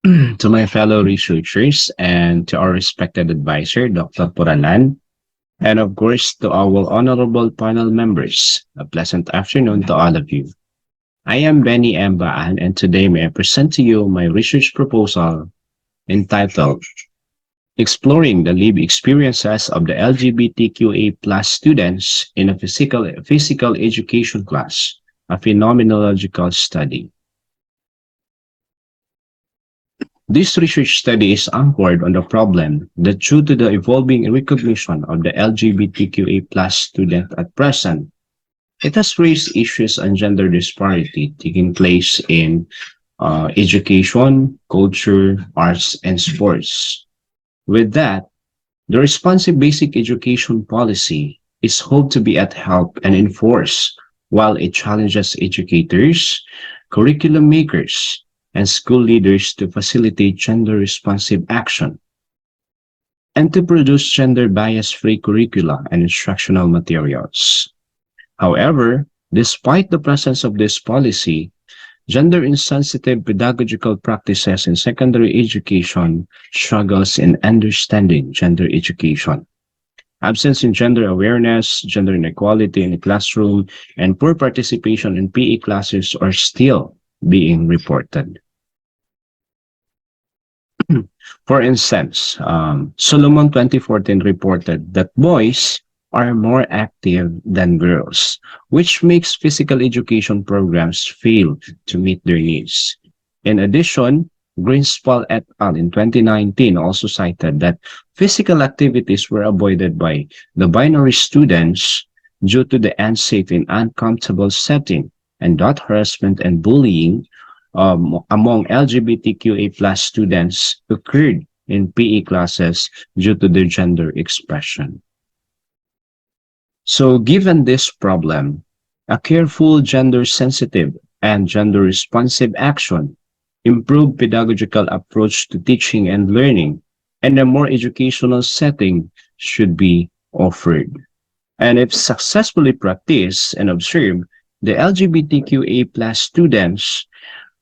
to my fellow researchers and to our respected advisor, Dr. Puranan, and of course to our honorable panel members. A pleasant afternoon to all of you. I am Benny Mbaan, and today may I present to you my research proposal entitled Exploring the Lived Experiences of the LGBTQA plus students in a physical education class, a phenomenological study. This research study is anchored on the problem that due to the evolving recognition of the LGBTQA plus student at present, it has raised issues on gender disparity taking place in education, culture, arts, and sports. With that, the responsive basic education policy is hoped to be at help and enforce while it challenges educators, curriculum makers, and school leaders to facilitate gender responsive action and to produce gender bias free curricula and instructional materials. However, despite the presence of this policy, gender insensitive pedagogical practices in secondary education struggles in understanding gender education. Absence in gender awareness, gender inequality in the classroom, and poor participation in PE classes are still being reported. For instance, Solomon 2014 reported that boys are more active than girls, which makes physical education programs fail to meet their needs. In addition, Greenspan et al. In 2019 also cited that physical activities were avoided by the binary students due to the unsafe and uncomfortable setting, and that harassment and bullying among LGBTQA plus students occurred in PE classes due to their gender expression. So given this problem, a careful gender-sensitive and gender-responsive action, improved pedagogical approach to teaching and learning, and a more educational setting should be offered. And if successfully practiced and observed, the LGBTQA plus students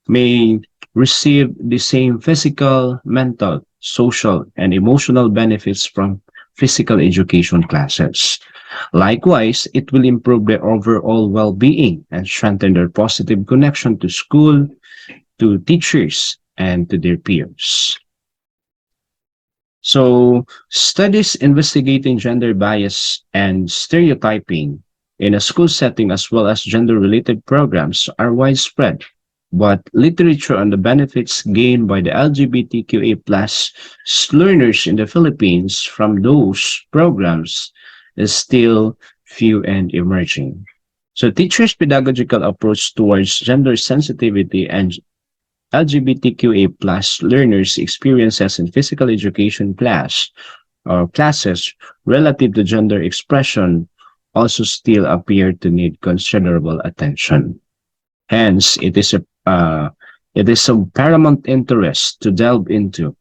may receive the same physical, mental, social, and emotional benefits from physical education classes. Likewise, it will improve their overall well-being and strengthen their positive connection to school, to teachers, and to their peers. So, studies investigating gender bias and stereotyping in a school setting as well as gender-related programs are widespread, but literature on the benefits gained by the LGBTQA plus learners in the Philippines from those programs is still few and emerging. So teachers' pedagogical approach towards gender sensitivity and LGBTQA plus learners' experiences in physical education classes relative to gender expression also still appear to need considerable attention. Hence, it is of paramount interest to delve into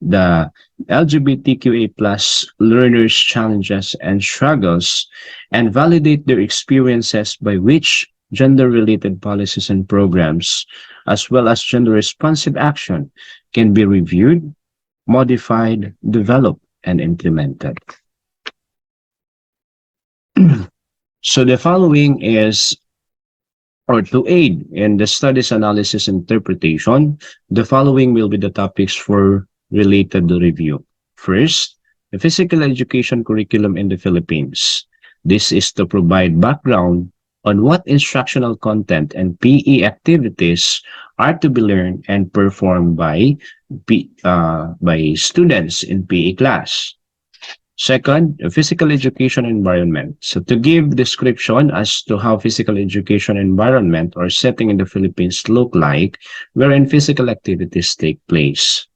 the LGBTQA plus learners' challenges and struggles and validate their experiences by which gender-related policies and programs, as well as gender-responsive action, can be reviewed, modified, developed, and implemented. So the following is, or to aid in the studies analysis interpretation, the following will be the topics for related review. First, the physical education curriculum in the Philippines. This is to provide background on what instructional content and PE activities are to be learned and performed by students in PE class. Second, the physical education environment. So to give description as to how physical education environment or setting in the Philippines look like, wherein physical activities take place.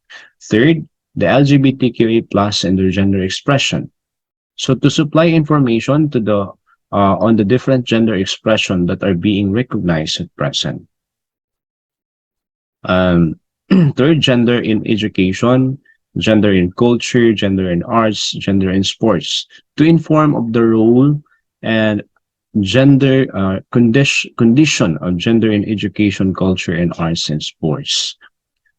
Third, the LGBTQA plus and their gender expression. So to supply information to the on the different gender expression that are being recognized at present. Third, gender in education, gender in culture, gender in arts, gender in sports, to inform of the role and gender condition of gender in education, culture, and arts and sports.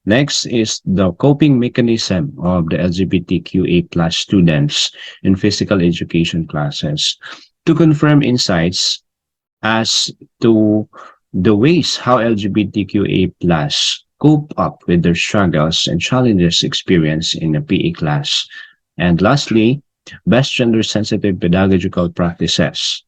Next is the coping mechanism of the LGBTQA plus students in physical education classes to confirm insights as to the ways how LGBTQA plus cope up with their struggles and challenges experienced in a PE class. And lastly, best gender sensitive pedagogical practices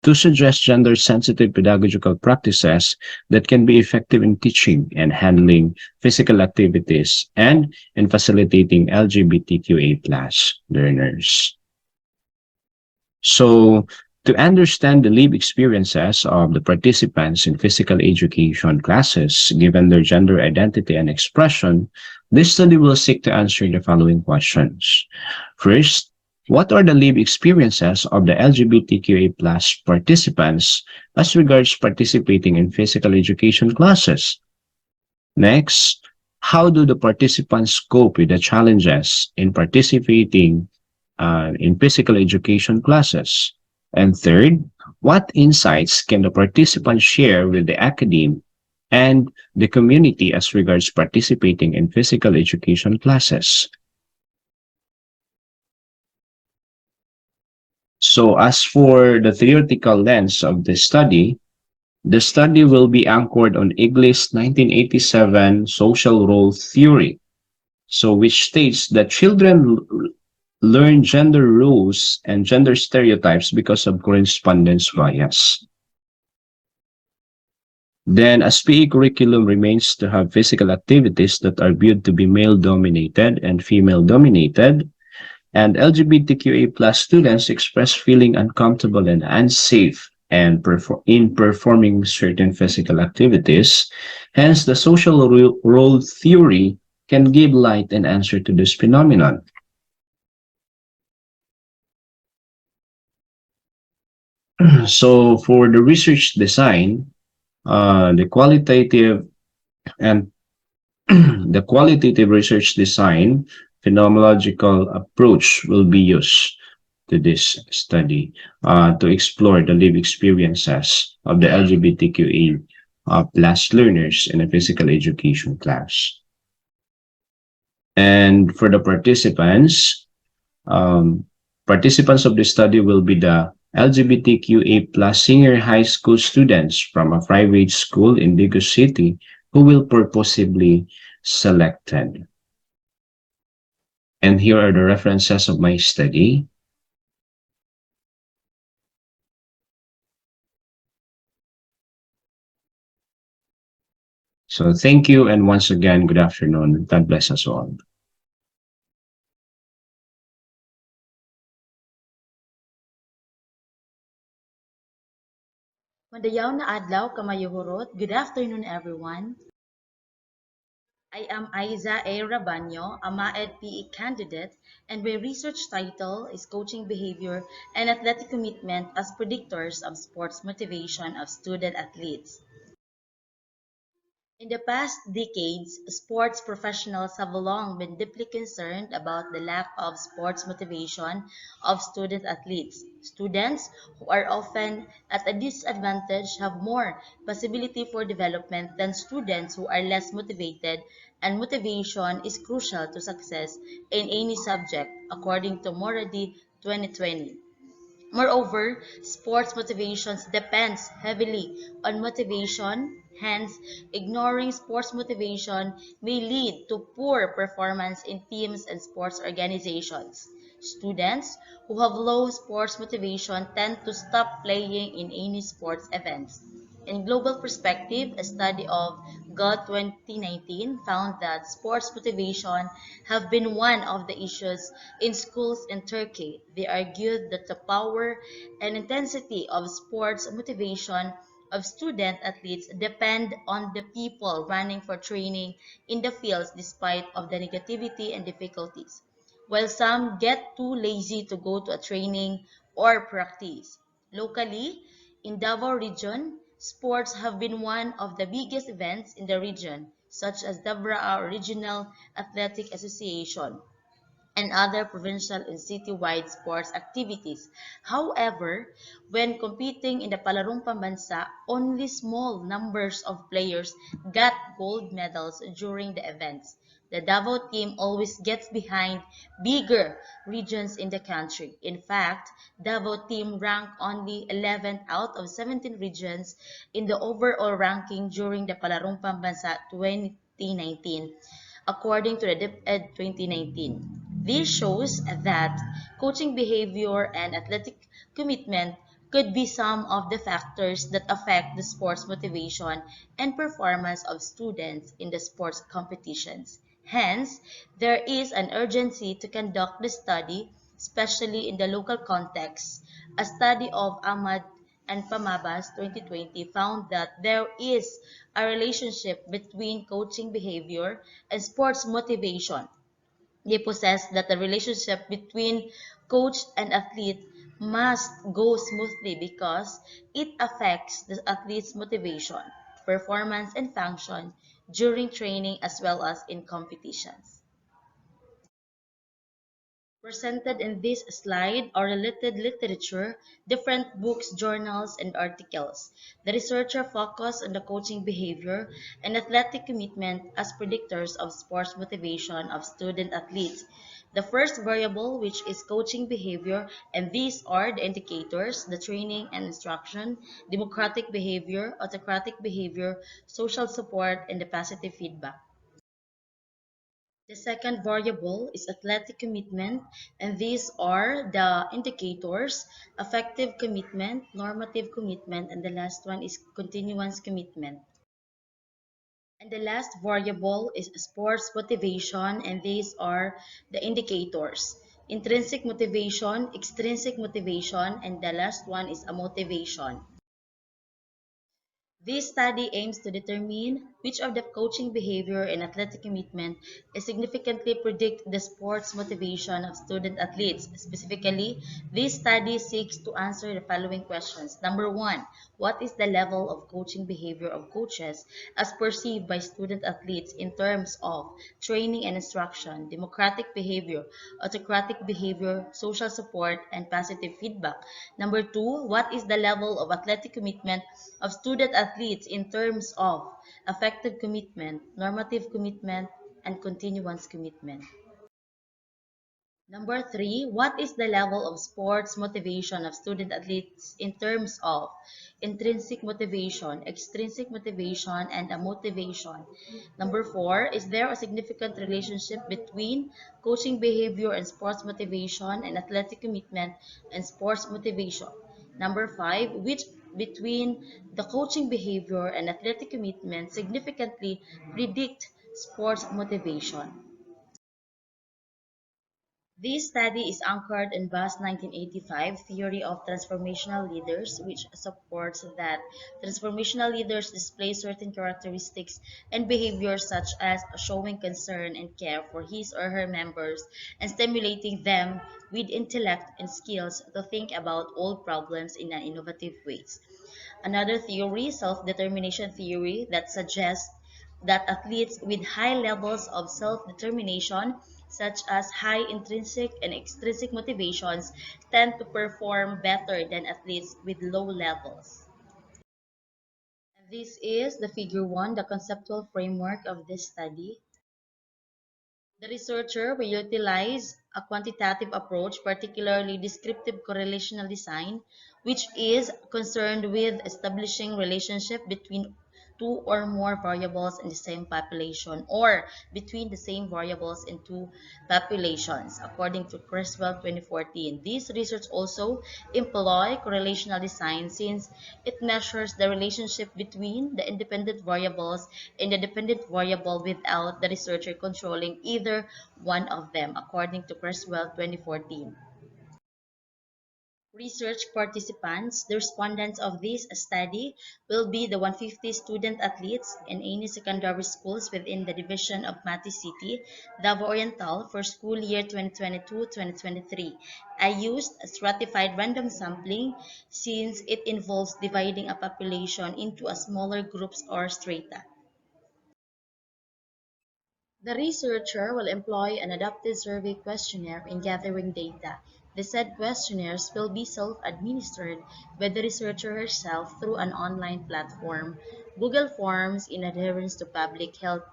to suggest gender sensitive pedagogical practices that can be effective in teaching and handling physical activities and in facilitating LGBTQA plus learners. So, to understand the lived experiences of the participants in physical education classes, given their gender identity and expression, this study will seek to answer the following questions. First, what are the lived experiences of the LGBTQA plus participants as regards participating in physical education classes? Next, how do the participants cope with the challenges in participating in physical education classes? And third, what insights can the participants share with the academe and the community as regards participating in physical education classes? So as for the theoretical lens of the study will be anchored on Igles's 1987 social role theory, so which states that children learn gender roles and gender stereotypes because of correspondence bias. Then, as PE curriculum remains to have physical activities that are viewed to be male dominated and female dominated, and LGBTQA plus students express feeling uncomfortable and unsafe and in performing certain physical activities. Hence, the social role theory can give light and answer to this phenomenon. So, for the research design, the qualitative and the qualitative research design phenomenological approach will be used to this study to explore the lived experiences of the LGBTQA plus learners in a physical education class. And for the um, participants of the study will be the LGBTQA plus senior high school students from a private school in Daegu City who will purposely selected. And here are the references of my study. So thank you, and once again, good afternoon. God bless us all. Madayaw na adlaw kamayuhurot. Good afternoon, everyone. I am Aiza A. Rabanyo, a MAED PE candidate, and my research title is Coaching Behavior and Athletic Commitment as Predictors of Sports Motivation of Student Athletes. In the past decades, sports professionals have long been deeply concerned about the lack of sports motivation of student athletes. Students who are often at a disadvantage have more possibility for development than students who are less motivated, and motivation is crucial to success in any subject, according to Moradi 2020. Moreover, sports motivations depends heavily on motivation. Hence, ignoring sports motivation may lead to poor performance in teams and sports organizations. Students who have low sports motivation tend to stop playing in any sports events. In global perspective, a study of GOD 2019 found that sports motivation have been one of the issues in schools in Turkey. They argued that the power and intensity of sports motivation of student athletes depend on the people running for training in the fields despite of the negativity and difficulties, while some get too lazy to go to a training or practice. Locally, in Davao region, sports have been one of the biggest events in the region, such as Davao Regional Athletic Association. and other provincial and citywide sports activities. However, when competing in the Palarong Pambansa, only small numbers of players got gold medals during the events. The Davao team always gets behind bigger regions in the country. In fact, Davao team ranked only 11th out of 17 regions in the overall ranking during the Palarong Pambansa 2019 according to the DepEd 2019. This shows that coaching behavior and athletic commitment could be some of the factors that affect the sports motivation and performance of students in the sports competitions. Hence, there is an urgency to conduct the study, especially in the local context. A study of Ahmad and Pamabas 2020 found that there is a relationship between coaching behavior and sports motivation. They possess that the relationship between coach and athlete must go smoothly because it affects the athlete's motivation, performance, and function during training as well as in competitions. Presented in this slide are related literature, different books, journals, and articles. The researcher focused on the coaching behavior and athletic commitment as predictors of sports motivation of student athletes. The first variable, which is coaching behavior, and these are the indicators, the training and instruction, democratic behavior, autocratic behavior, social support, and the positive feedback. The second variable is athletic commitment, and these are the indicators, affective commitment, normative commitment, and the last one is continuance commitment. And the last variable is sports motivation, and these are the indicators, intrinsic motivation, extrinsic motivation, and the last one is a motivation. This study aims to determine which of the coaching behavior and athletic commitment significantly predict the sports motivation of student athletes. Specifically, this study seeks to answer the following questions. Number one, what is the level of coaching behavior of coaches as perceived by student athletes in terms of training and instruction, democratic behavior, autocratic behavior, social support, and positive feedback? Number two, what is the level of athletic commitment of student athletes in terms of affective commitment, normative commitment, and continuance commitment? Number three, what is the level of sports motivation of student athletes in terms of intrinsic motivation, extrinsic motivation, and a motivation? Number four, is there a significant relationship between coaching behavior and sports motivation and athletic commitment and sports motivation? Number five, which between the coaching behavior and athletic commitment significantly predict sports motivation? This study is anchored in Bass' 1985 theory of transformational leaders, which supports that transformational leaders display certain characteristics and behaviors such as showing concern and care for his or her members and stimulating them with intellect and skills to think about old problems in an innovative ways. Another theory, self-determination theory, that suggests that athletes with high levels of self-determination, such as high intrinsic and extrinsic motivations, tend to perform better than athletes with low levels. This is the figure 1, the conceptual framework of this study. The researcher will utilize a quantitative approach, particularly descriptive correlational design, which is concerned with establishing relationship between two or more variables in the same population or between the same variables in two populations, according to Creswell 2014. This research also employ correlational design since it measures the relationship between the independent variables and the dependent variable without the researcher controlling either one of them, according to Creswell 2014. Research participants, the respondents of this study, will be the 150 student athletes in any secondary schools within the division of Mati City, Davao Oriental for school year 2022-2023. I used a stratified random sampling since it involves dividing a population into a smaller groups or strata. The researcher will employ an adaptive survey questionnaire in gathering data. The said questionnaires will be self-administered by the researcher herself through an online platform, Google Forms, in adherence to public health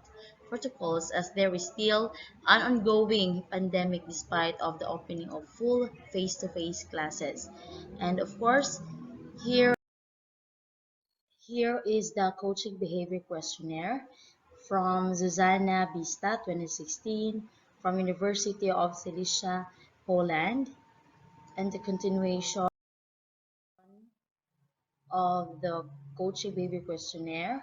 protocols, as there is still an ongoing pandemic despite of the opening of full face-to-face classes. And of course, here here is the coaching behavior questionnaire from Zuzana Bista 2016 from University of Silesia, Poland, and the continuation of the coaching behavior questionnaire.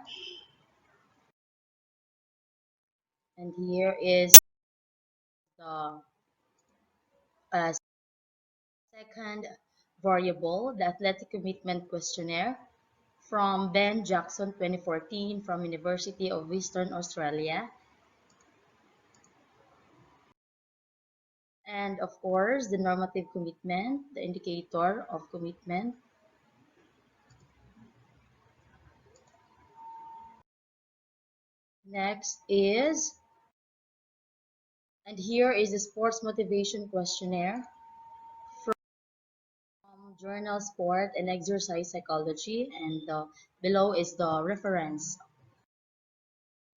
And here is the uh, second variable, the athletic commitment questionnaire from Ben Jackson 2014 from University of Western Australia. And of course, the normative commitment, the indicator of commitment. Next is, and here is the sports motivation questionnaire from Journal Sport and Exercise Psychology, and below is the reference.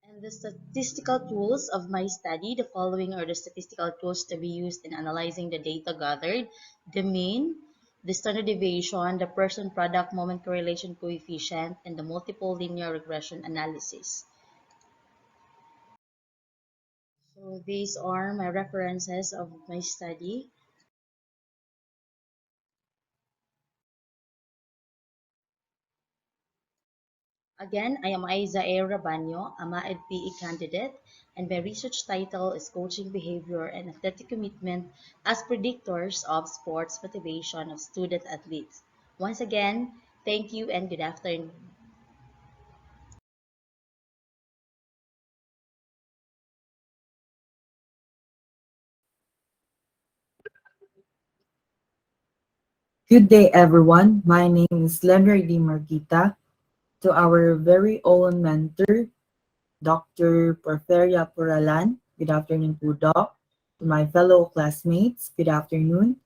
And the statistical tools of my study, the following are the statistical tools to be used in analyzing the data gathered: the mean, the standard deviation, the person product moment correlation coefficient, and the multiple linear regression analysis. So these are my references of my study. Again, I am Aiza A. Rabanyo, a MAED PE candidate, and my research title is Coaching Behavior and Athletic Commitment as Predictors of Sports Motivation of Student Athletes. Once again, thank you and good afternoon. Good day, everyone. My name is Leonard D. Marquita. To our very own mentor, Dr. Porferia Puralan, good afternoon po, Doc. To my fellow classmates, good afternoon.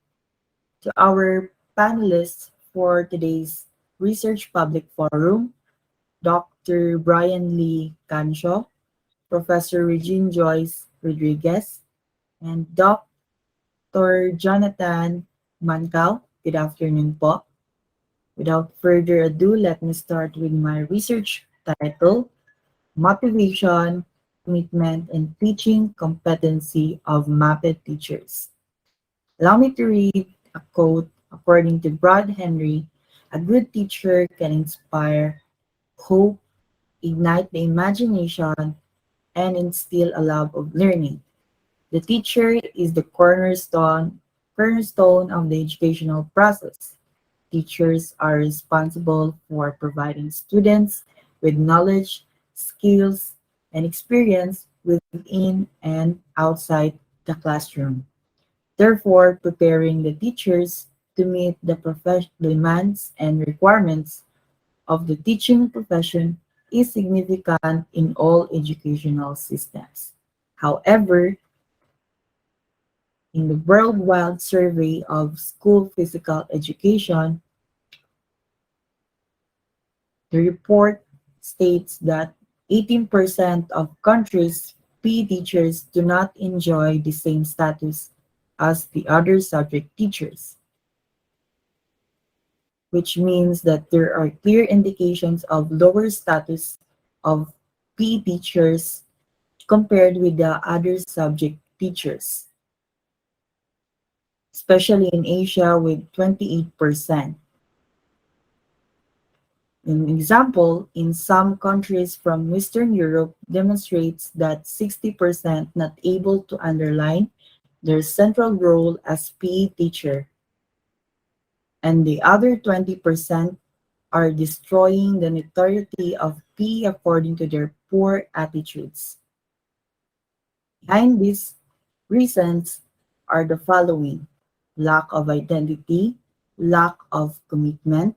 To our panelists for today's Research Public Forum, Dr. Brian Lee Canshaw, Professor Regine Joyce Rodriguez, and Dr. Jonathan Mancal. Good afternoon po. Without further ado, let me start with my research title, Motivation, Commitment, and Teaching Competency of MAPET Teachers. Allow me to read a quote according to Brad Henry: a good teacher can inspire hope, ignite the imagination, and instill a love of learning. The teacher is the cornerstone of the educational process. Teachers are responsible for providing students with knowledge, skills, and experience within and outside the classroom. Therefore, preparing the teachers to meet the demands and requirements of the teaching profession is significant in all educational systems. However, in the worldwide survey of school physical education, the report states that 18% of countries' PE teachers do not enjoy the same status as the other subject teachers, which means that there are clear indications of lower status of PE teachers compared with the other subject teachers, especially in Asia with 28%. An example in some countries from Western Europe demonstrates that 60% not able to underline their central role as PE teacher, and the other 20% are destroying the notoriety of PE according to their poor attitudes. Behind these reasons are the following: lack of identity, lack of commitment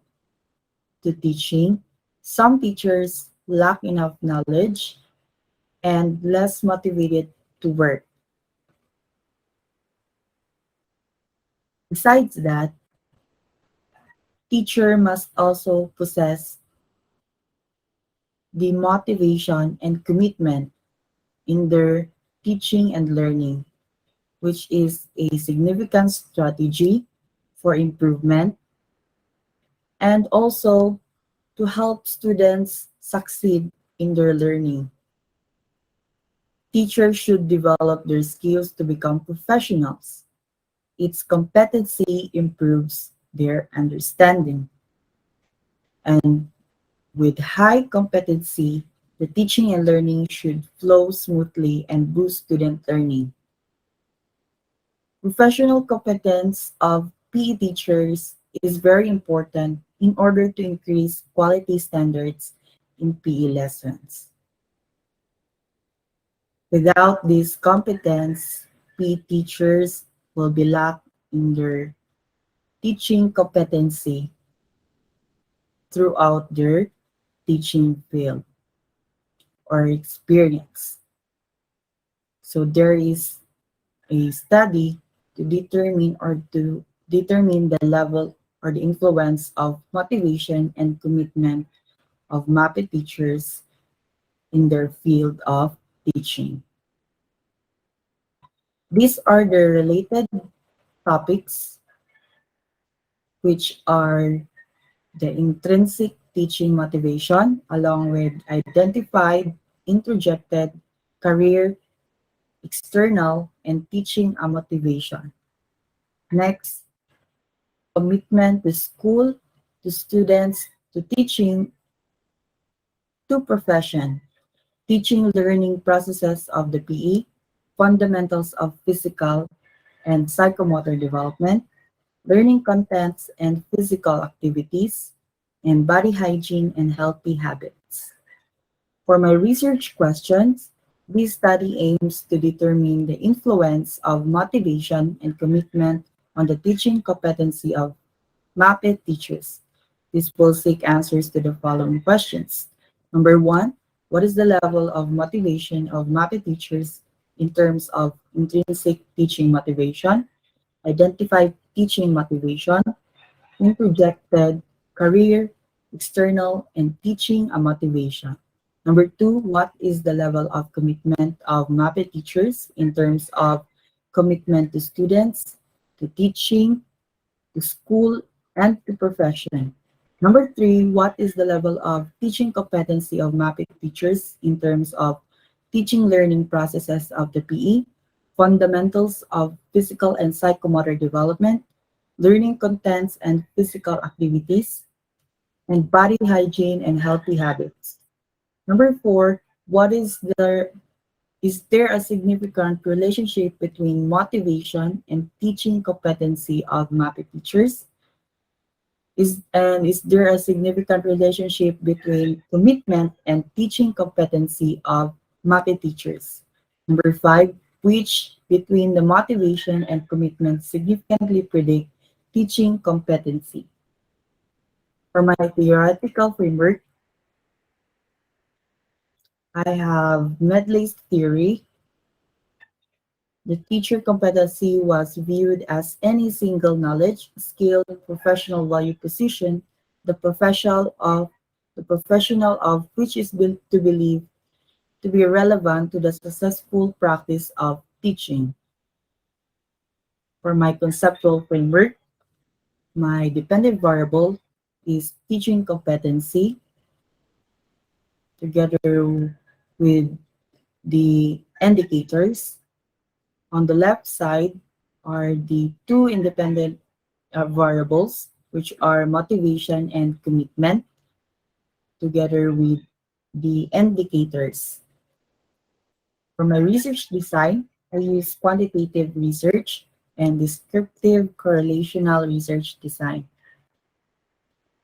to teaching. Some teachers lack enough knowledge and less motivated to work. Besides that, teacher must also possess the motivation and commitment in their teaching and learning, which is a significant strategy for improvement and also to help students succeed in their learning. Teachers should develop their skills to become professionals. Its competency improves their understanding. And with high competency, the teaching and learning should flow smoothly and boost student learning. Professional competence of PE teachers is very important in order to increase quality standards in PE lessons. Without this competence, PE teachers will be lack in their teaching competency throughout their teaching field or experience. So there is a study to determine the level or the influence of motivation and commitment of MAPE teachers in their field of teaching. These are the related topics, which are the intrinsic teaching motivation, along with identified, introjected, career, external, and teaching a motivation. Next, commitment to school, to students, to teaching, to profession, teaching learning processes of the PE, fundamentals of physical and psychomotor development, learning contents and physical activities, and body hygiene and healthy habits. For my research questions, this study aims to determine the influence of motivation and commitment on the teaching competency of MAPE teachers. This will seek answers to the following questions. Number one, what is the level of motivation of MAPE teachers in terms of intrinsic teaching motivation, identified teaching motivation, introjected, career, external, and teaching a motivation? Number two, what is the level of commitment of MAPE teachers in terms of commitment to students, to teaching, to school, and to profession? Number three, what is the level of teaching competency of MAPE teachers in terms of teaching learning processes of the PE, fundamentals of physical and psychomotor development, learning contents and physical activities, and body hygiene and healthy habits? Number four, is there a significant relationship between motivation and teaching competency of MAPE teachers? Is there a significant relationship between commitment and teaching competency of MAPE teachers? Number five, which between the motivation and commitment significantly predict teaching competency? For my theoretical framework, I have Medley's theory. The teacher competency was viewed as any single knowledge, skill, professional value position, the professional of which is built to believe to be relevant to the successful practice of teaching. For my conceptual framework, my dependent variable is teaching competency together with the indicators. On the left side are the two independent variables, which are motivation and commitment, together with the indicators. For my research design, I use quantitative research and descriptive correlational research design.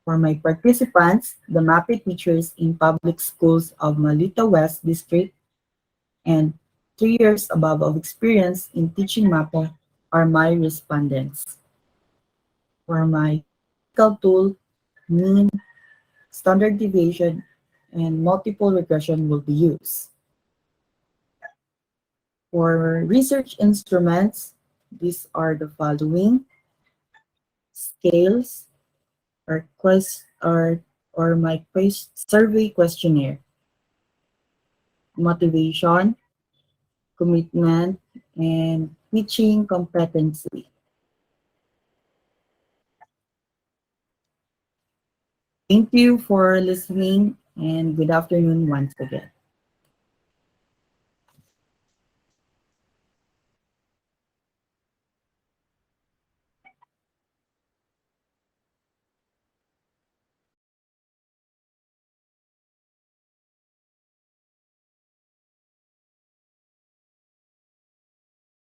For my participants, the MAPE teachers in public schools of Malita West District and 3 years above of experience in teaching MAPE are my respondents. For my statistical tool, mean, standard deviation, and multiple regression will be used. For research instruments, these are the following: scales, or my survey questionnaire, motivation, commitment, and teaching competency. Thank you for listening, and good afternoon once again.